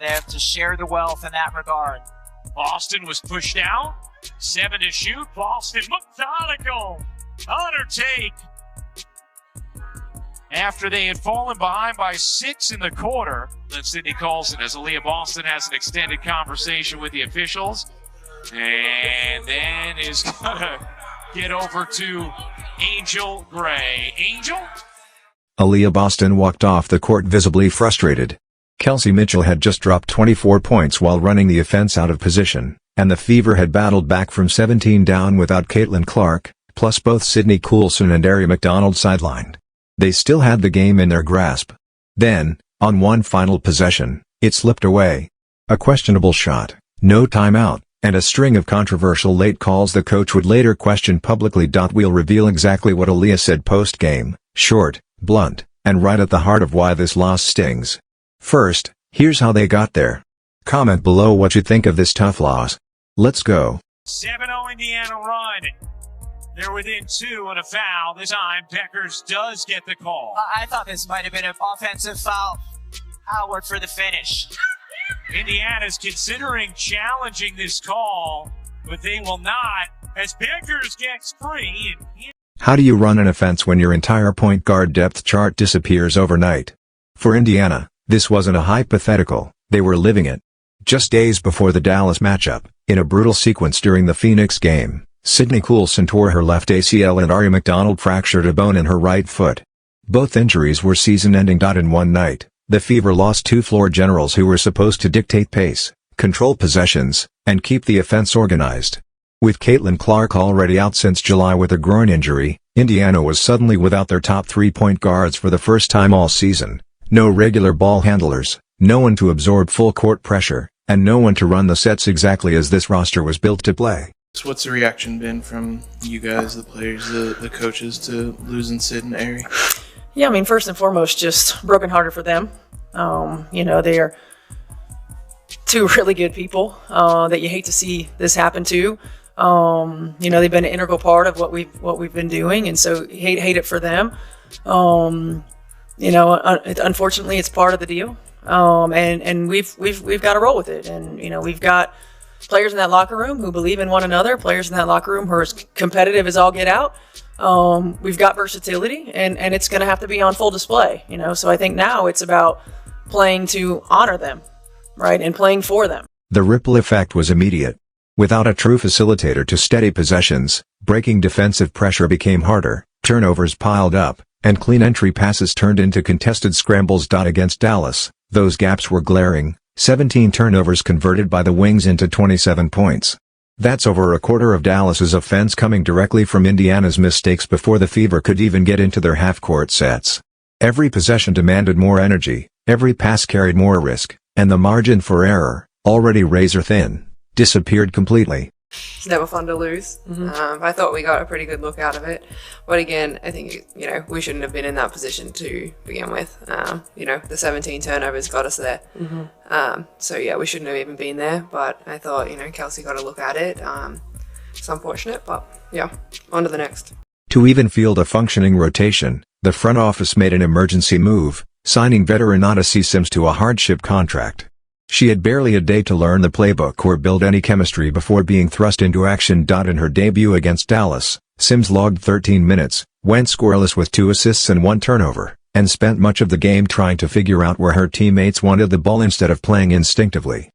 them to share the wealth in that regard. Boston was pushed out. 7 to shoot. Boston methodical. Hunter take. After they had fallen behind by 6 in the quarter, then Sydney calls it as Aliyah Boston has an extended conversation with the officials. And then is going to get over to Angel Gray. Angel? Aliyah Boston walked off the court visibly frustrated. Kelsey Mitchell had just dropped 24 points while running the offense out of position, and the Fever had battled back from 17 down without Caitlin Clark, plus both Sydney Coulson and Ari McDonald sidelined. They still had the game in their grasp. Then, on one final possession, it slipped away. A questionable shot, no timeout, and a string of controversial late calls the coach would later question publicly. We'll reveal exactly what Aliyah said post-game, short, blunt, and right at the heart of why this loss stings. First, here's how they got there. Comment below what you think of this tough loss. Let's go. 7-0 Indiana run. They're within 2 on a foul. This time, Peckers does get the call. I thought this might have been an offensive foul. Howard for the finish. Indiana's considering challenging this call, but they will not, as Peckers gets free. How do you run an offense when your entire point guard depth chart disappears overnight? For Indiana, this wasn't a hypothetical, they were living it. Just days before the Dallas matchup, in a brutal sequence during the Phoenix game, Sydney Coulson tore her left ACL and Ari McDonald fractured a bone in her right foot. Both injuries were season-ending. In one night, the Fever lost 2 floor generals who were supposed to dictate pace, control possessions, and keep the offense organized. With Caitlin Clark already out since July with a groin injury, Indiana was suddenly without their top 3-point guards for the first time all season. No regular ball handlers, no one to absorb full court pressure, and no one to run the sets exactly as this roster was built to play. So what's the reaction been from you guys, the players, the coaches, to losing Sid and Ari? Yeah, I mean, first and foremost, just brokenhearted for them. They are 2 really good people that you hate to see this happen to. They've been an integral part of what we've been doing, and so hate it for them. Unfortunately, it's part of the deal, and we've got to roll with it. And we've got players in that locker room who believe in one another, players in that locker room who are as competitive as all get out. We've got versatility, and it's going to have to be on full display. So I think now it's about playing to honor them, right, and playing for them. The ripple effect was immediate. Without a true facilitator to steady possessions, breaking defensive pressure became harder, turnovers piled up, and clean entry passes turned into contested scrambles. Against Dallas, those gaps were glaring. 17 turnovers converted by the Wings into 27 points. That's over a quarter of Dallas's offense coming directly from Indiana's mistakes before the Fever could even get into their half-court sets. Every possession demanded more energy, every pass carried more risk, and the margin for error, already razor-thin, disappeared completely. It's never fun to lose. I thought we got a pretty good look out of it. But again, I think, we shouldn't have been in that position to begin with. The 17 turnovers got us there. We shouldn't have even been there. But I thought, Kelsey got a look at it. It's unfortunate, but yeah, on to the next. To even field a functioning rotation, the front office made an emergency move, signing veteran Odyssey Sims to a hardship contract. She had barely a day to learn the playbook or build any chemistry before being thrust into action. In her debut against Dallas, Sims logged 13 minutes, went scoreless with 2 assists and 1 turnover, and spent much of the game trying to figure out where her teammates wanted the ball instead of playing instinctively.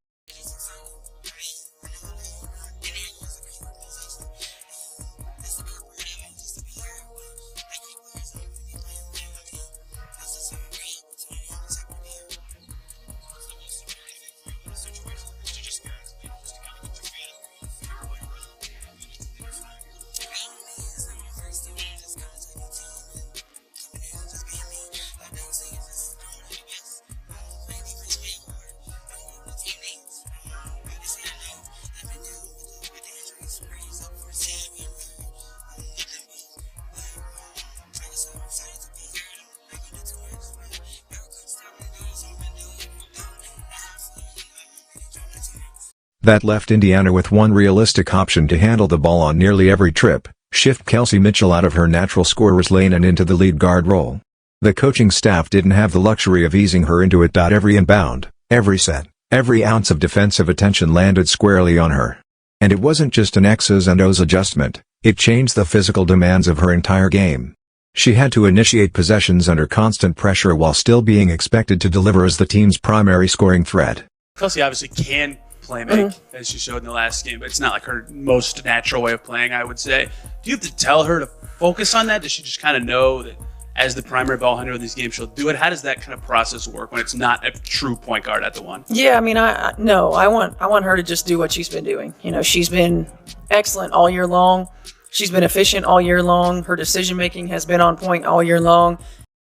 That left Indiana with one realistic option to handle the ball on nearly every trip: shift Kelsey Mitchell out of her natural scorer's lane and into the lead guard role. The coaching staff didn't have the luxury of easing her into it. Every inbound, every set, Every ounce of defensive attention landed squarely on her. And it wasn't just an X's and O's adjustment, it changed the physical demands of her entire game. She had to initiate possessions under constant pressure while still being expected to deliver as the team's primary scoring threat. Kelsey obviously can play make, as she showed in the last game, but it's not like her most natural way of playing, I would say. Do you have to tell her to focus on that? Does she just kind of know that as the primary ball handler in these games, she'll do it? How does that kind of process work when it's not a true point guard at the one? Yeah, I mean, I want her to just do what she's been doing. You know, she's been excellent all year long. She's been efficient all year long. Her decision-making has been on point all year long.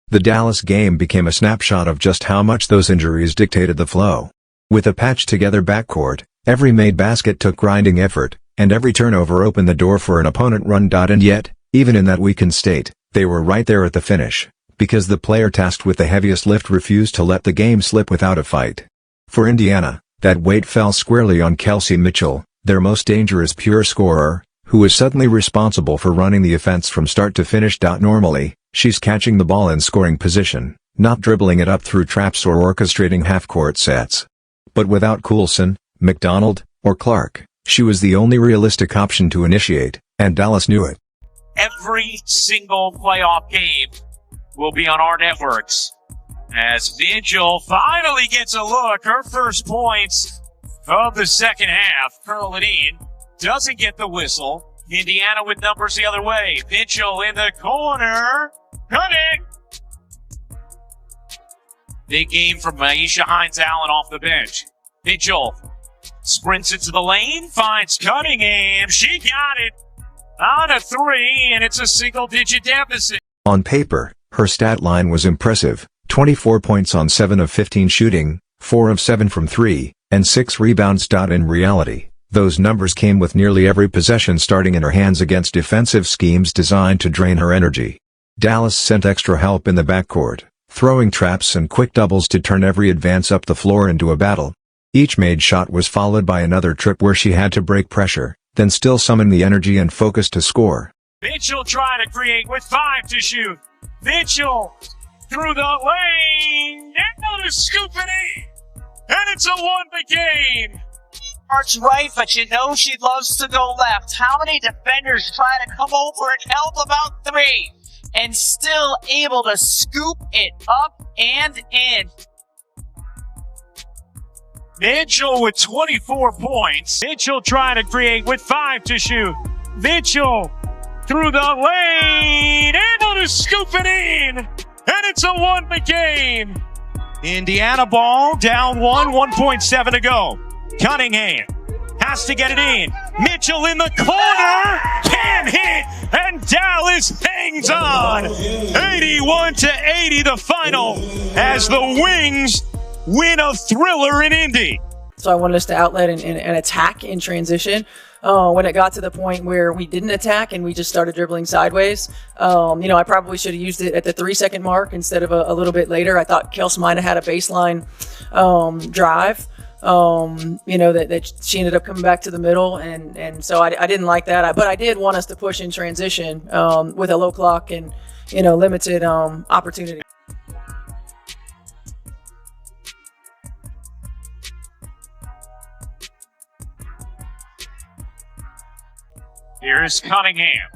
The Dallas game became a snapshot of just how much those injuries dictated the flow. With a patched-together backcourt, every made basket took grinding effort, and every turnover opened the door for an opponent run. And yet, even in that weakened state, they were right there at the finish, because the player tasked with the heaviest lift refused to let the game slip without a fight. For Indiana, that weight fell squarely on Kelsey Mitchell, their most dangerous pure scorer, who was suddenly responsible for running the offense from start to finish. Normally, she's catching the ball in scoring position, not dribbling it up through traps or orchestrating half-court sets. But without Coulson, McDonald, or Clark, she was the only realistic option to initiate, and Dallas knew it. Every single playoff game will be on our networks. As Vigil finally gets a look, her first points of the second half. Caroline doesn't get the whistle. Indiana with numbers the other way. Vigil in the corner. Cutting! Big game from Aisha Hines-Allen off the bench. Vigil sprints into the lane, finds Cunningham. She got it. On a three, and it's a single-digit deficit. On paper, her stat line was impressive: 24 points on 7 of 15 shooting, 4 of 7 from 3, and 6 rebounds. In reality, those numbers came with nearly every possession starting in her hands against defensive schemes designed to drain her energy. Dallas sent extra help in the backcourt, throwing traps and quick doubles to turn every advance up the floor into a battle. Each made shot was followed by another trip where she had to break pressure, then still summon the energy and focus to score. Mitchell trying to create with 5 to shoot. Mitchell through the lane. Another scoop it in. And it's a 1 game. Arch right, but you know she loves to go left. How many defenders try to come over and help about 3 and still able to scoop it up and in? Mitchell with 24 points. Mitchell trying to create with 5 to shoot. Mitchell through the lane. Able to scoop it in. And it's a 1 game. Indiana ball down 1.7 to go. Cunningham has to get it in. Mitchell in the corner. Can hit. And Dallas hangs on. 81-80 the final as the Wings win a thriller in Indy. So I wanted us to outlet and attack in transition. When it got to the point where we didn't attack and we just started dribbling sideways, I probably should have used it at the 3-second mark instead of a little bit later. I thought Kels might have had a baseline drive, that she ended up coming back to the middle. And so I didn't like that. But I did want us to push in transition with a low clock and, limited opportunity. Here's Cunningham.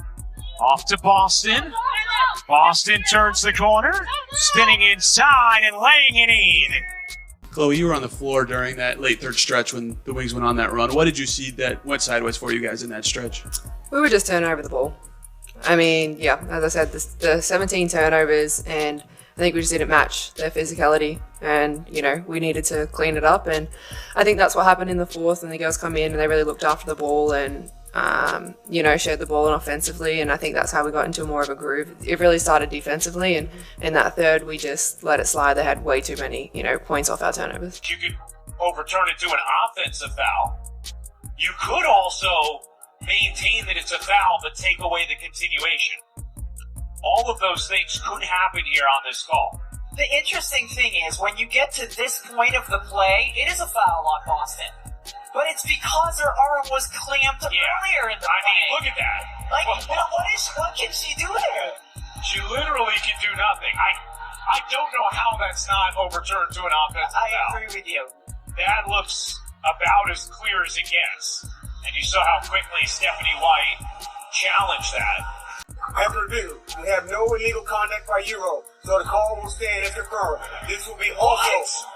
Off to Boston. Boston turns the corner. Spinning inside and laying it in. Chloe, you were on the floor during that late third stretch when the Wings went on that run. What did you see that went sideways for you guys in that stretch? We were just turning over the ball. I mean, yeah, as I said, the 17 turnovers, and I think we just didn't match their physicality, and, we needed to clean it up, and I think that's what happened in the fourth, and the girls come in and they really looked after the ball and, shared the ball offensively, and I think that's how we got into more of a groove. It really started defensively, and in that third, we just let it slide. They had way too many, points off our turnovers. You could overturn it to an offensive foul. You could also maintain that it's a foul but take away the continuation. All of those things could happen here on this call. The interesting thing is, when you get to this point of the play, it is a foul on Boston. But it's because her arm was clamped earlier in the play. Look at that. What can she do there? She literally can do nothing. I don't know how that's not overturned to an offensive foul. I agree with you. that looks about as clear as it gets. And you saw how quickly Stephanie White challenged that. As review, we have no illegal conduct by Euro, so the call will stand as confirmed. This will be also.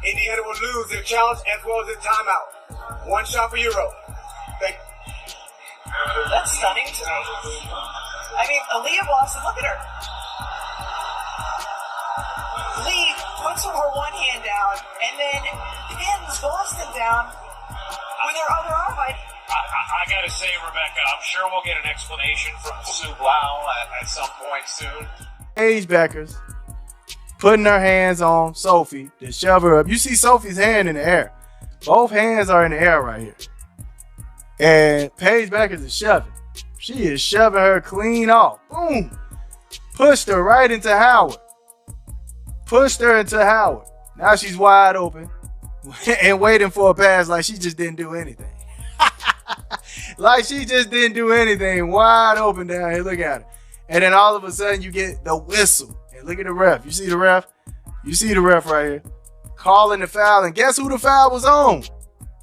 Indiana will lose their challenge as well as their timeout. One shot for Euro. Thank you. That's stunning to me. I mean, Aliyah Boston, look at her. Lee puts her one hand down and then pins Boston down with her other arm. I gotta say, Rebecca, I'm sure we'll get an explanation from Sue Blau at some point soon. Paige backers putting her hands on Sophie to shove her up. You see Sophie's hand in the air. Both hands are in the air right here. And Paige Backers is shoving. She is shoving her clean off. Boom. Pushed her right into Howard. Pushed her into Howard. Now she's wide open and waiting for a pass like she just didn't do anything. Like she just didn't do anything. Wide open down here. Look at her. And then all of a sudden you get the whistle. And look at the ref. You see the ref? You see the ref right here. Calling the foul. And guess who the foul was on?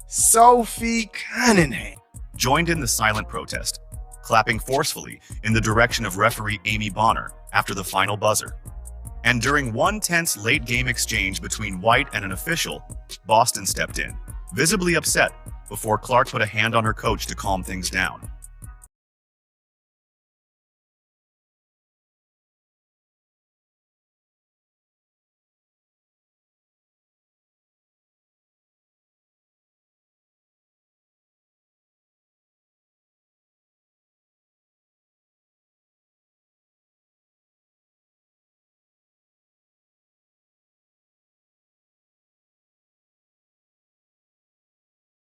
Sophie Cunningham. Joined in the silent protest, clapping forcefully in the direction of referee Amy Bonner after the final buzzer. And during one tense late-game exchange between White and an official, Boston stepped in, visibly upset, before Clark put a hand on her coach to calm things down.